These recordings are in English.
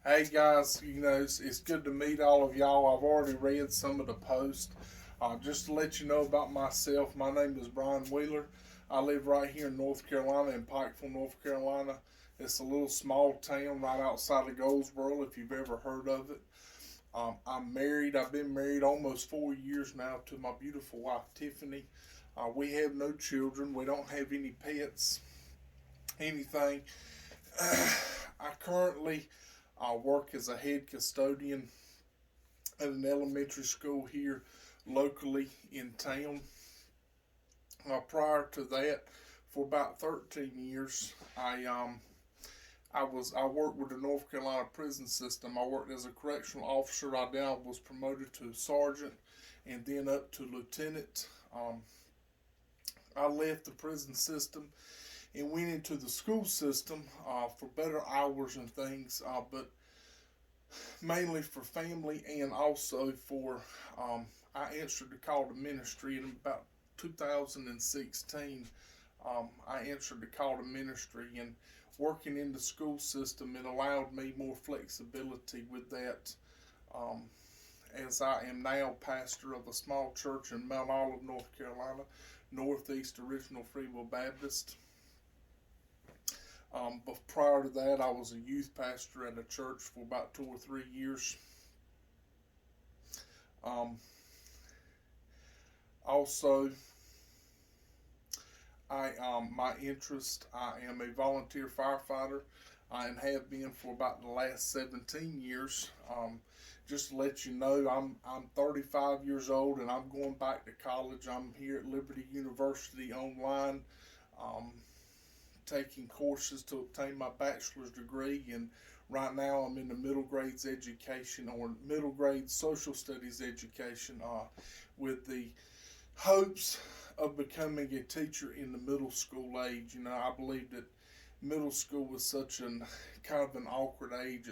Hey guys, it's good to meet all of y'all. I've already read some of the posts. Just to let you know about myself, my name is Brian Wheeler. I live right here in North Carolina, in Pikeville, North Carolina. It's a little small town right outside of Goldsboro, if you've ever heard of it. I'm married. I've been married almost 4 years now to my beautiful wife, Tiffany. We have no children. We don't have any pets, anything. I currently work as a head custodian at an elementary school here locally in town. Prior to that, for about 13 years, I worked with the North Carolina prison system. I worked as a correctional officer. I then was promoted to sergeant and then up to lieutenant. I left the prison system and went into the school system for better hours and things, but mainly for family and also for I answered the call to ministry in about 2016. I answered the call to ministry, and working in the school system, it allowed me more flexibility with that. Um, as I am now pastor of a small church in Mount Olive, North Carolina, Northeast Original Free Will Baptist. But prior to that, I was a youth pastor at a church for about 2 or 3 years. Um, Also, my interest. I am a volunteer firefighter. And have been for about the last 17 years. Just to let you know, I'm 35 years old and I'm going back to college. I'm here at Liberty University online, um, taking courses to obtain my bachelor's degree. And right now, I'm in the middle grades education or middle grade social studies education with the hopes of becoming a teacher in the middle school age. I believe that middle school is such an kind of an awkward age.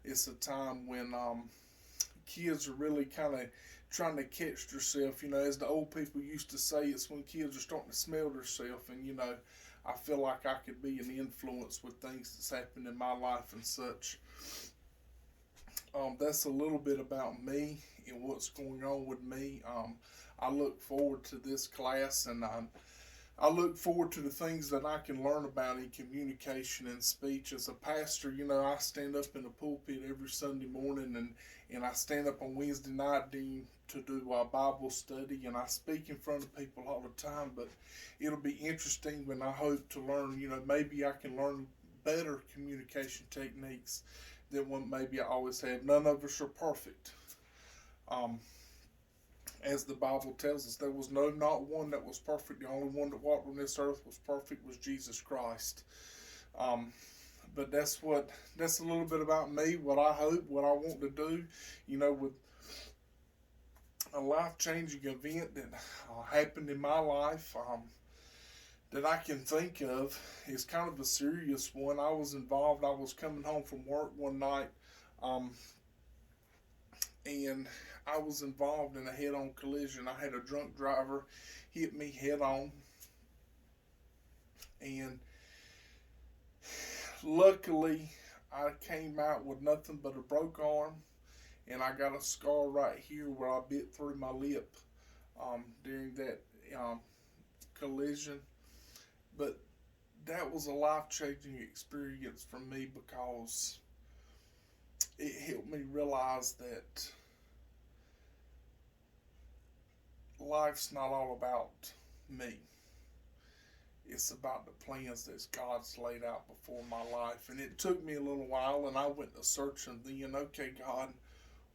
It's a time when kids are really kind of trying to catch themselves. As the old people used to say, it's when kids are starting to smell themselves. And I feel like I could be an influence with things that's happened in my life and such. That's a little bit about me and what's going on with me. I look forward to this class, and I look forward to the things that I can learn about in communication and speech. As a pastor, I stand up in the pulpit every Sunday morning, and I stand up on Wednesday night to do a Bible study, and I speak in front of people all the time. But it'll be interesting when I hope to learn, maybe I can learn better communication techniques than what maybe I always have. None of us are perfect. Um, as the Bible tells us, there was not one that was perfect. The only one that walked on this earth was perfect was Jesus Christ. Um, but that's a little bit about me. What I hope, what I want to do, with a life changing event that happened in my life. That I can think of is kind of a serious one. I was involved. I was coming home from work one night, um, and I was involved in a head-on collision. I had a drunk driver hit me head-on, and luckily I came out with nothing but a broke arm, and I got a scar right here where I bit through my lip during that collision. But that was a life-changing experience for me because it helped me realize that life's not all about me. It's about the plans that God's laid out before my life. And it took me a little while, and I went to searching then, okay, God,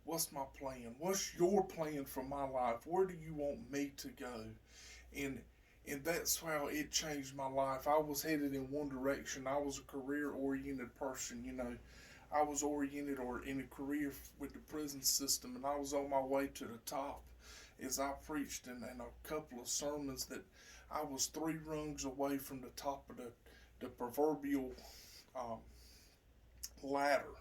what's my plan? What's your plan for my life? Where do you want me to go? And and that's how it changed my life. I was headed in one direction. I was a career oriented person. I was oriented or in a career with the prison system, and I was on my way to the top as I preached in a couple of sermons that I was three rungs away from the top of the proverbial um, ladder,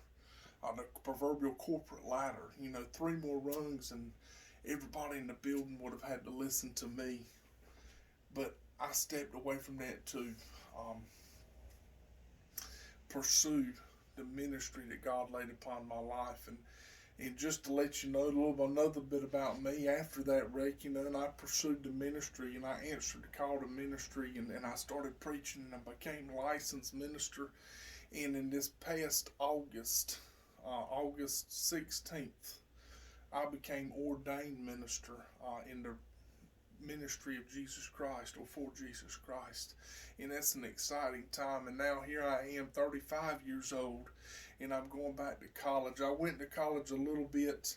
the proverbial corporate ladder. Three more rungs, and everybody in the building would have had to listen to me. But I stepped away from that to um, pursue the ministry that God laid upon my life. And just to let you know another bit about me, after that wreck, and I pursued the ministry, and I answered the call to ministry, and I started preaching, and I became a licensed minister. And in this past August 16th, I became ordained minister in the ministry of Jesus Christ, or for Jesus Christ. And that's an exciting time. And now here I am, 35 years old, and I'm going back to college. I went to college a little bit,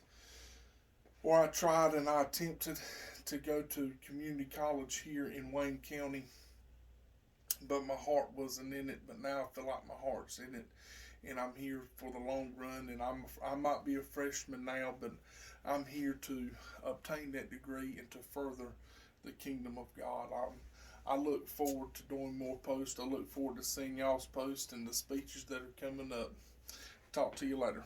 or I tried and I attempted to go to community college here in Wayne County, but my heart wasn't in it. But now I feel like my heart's in it, and I'm here for the long run. And I might be a freshman now, but I'm here to obtain that degree and to further the kingdom of God. I look forward to doing more posts. I look forward to seeing y'all's posts and the speeches that are coming up. Talk to you later.